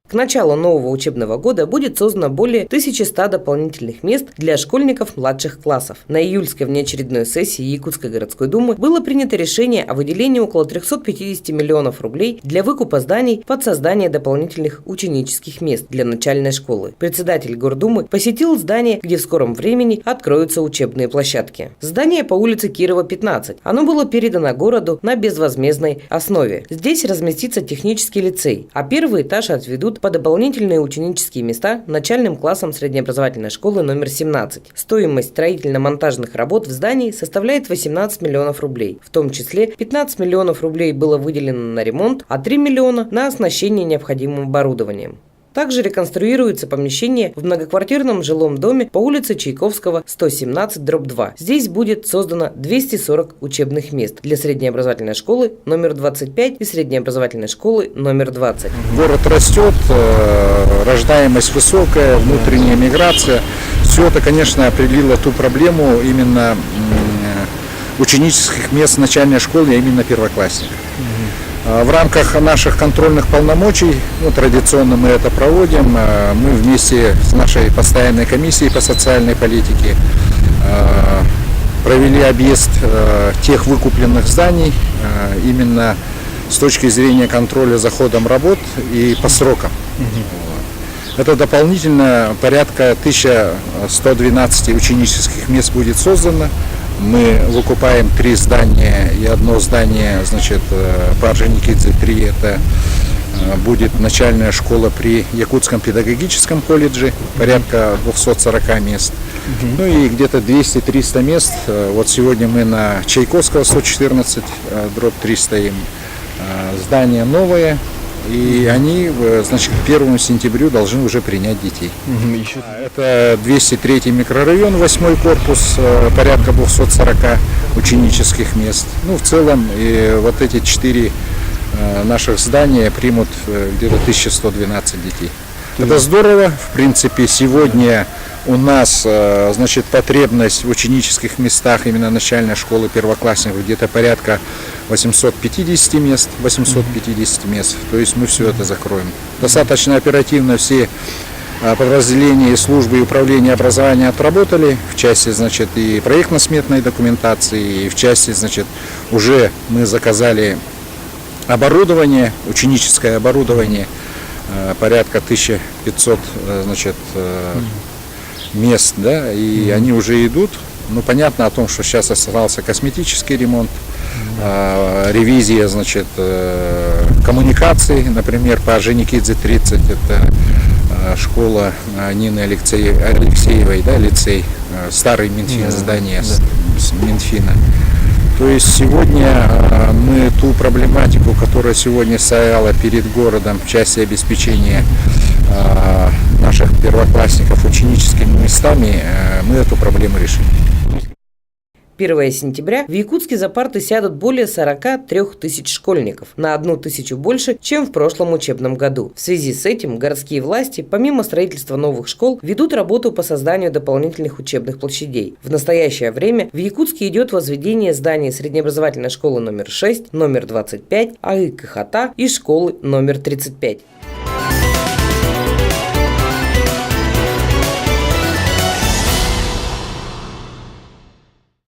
К началу нового учебного года будет создано более 1100 дополнительных мест для школьников младших классов. На июльской внеочередной сессии Якутской городской думы было принято решение о выделении около 350 миллионов рублей для выкупа зданий под создание дополнительных ученических мест для начальной школы. Председатель Гордумы посетил здание, где в скором времени откроются учебные площадки. Здание по улице Кирова, 15. Оно было передано городу на безвозмездной основе. Здесь разместится технический лицей, а первый этаж отведут по дополнительные ученические места начальным классам среднеобразовательной школы номер 17. Стоимость строительно-монтажных работ в здании составляет 18 миллионов рублей. В том числе 15 миллионов рублей было выделено на ремонт, а 3 миллиона на оснащение необходимым оборудованием. Также реконструируется помещение в многоквартирном жилом доме по улице Чайковского, 117/2. Здесь будет создано 240 учебных мест для среднеобразовательной школы номер 25 и среднеобразовательной школы номер 20. Город растет, рождаемость высокая, внутренняя миграция. Все это, конечно, определило ту проблему именно ученических мест начальной школы, а именно первоклассников. В рамках наших контрольных полномочий, традиционно мы это проводим, мы вместе с нашей постоянной комиссией по социальной политике провели объезд тех выкупленных зданий именно с точки зрения контроля за ходом работ и по срокам. Это дополнительно порядка 1112 ученических мест будет создано. Мы выкупаем 3 здания и одно здание, по Орджоникидзе 3, это будет начальная школа при Якутском педагогическом колледже, порядка 240 мест. Ну и где-то 200-300 мест. Вот сегодня мы на Чайковского 114/3 стоим. Здание новое. И они, к 1 сентябрю должны уже принять детей. Это 203 микрорайон, 8 корпус, порядка 240 ученических мест. В целом, вот эти 4 наших здания примут где-то 1112 детей. Это здорово. В принципе, сегодня у нас, потребность в ученических местах именно начальной школы первоклассников где-то порядка 850 мест. То есть мы все это закроем. Достаточно оперативно все подразделения, службы и управления образования отработали в части, и проектно-сметной документации, и в части, уже мы заказали оборудование, ученическое оборудование, порядка 1500, мест, и они уже идут. Понятно о том, что сейчас остался косметический ремонт, ревизия, коммуникаций, например, по Орджоникидзе 30, это школа Нины Алексеевой, лицей, старый Минфин, здание с Минфина. То есть сегодня мы ту проблематику, которая сегодня стояла перед городом в части обеспечения наших первоклассников ученическими местами, мы эту проблему решили. 1 сентября в Якутске за парты сядут более 43 тысяч школьников, на 1000 больше, чем в прошлом учебном году. В связи с этим городские власти, помимо строительства новых школ, ведут работу по созданию дополнительных учебных площадей. В настоящее время в Якутске идет возведение зданий среднеобразовательной школы номер 6, номер 25, АИК Ихата и школы номер 35.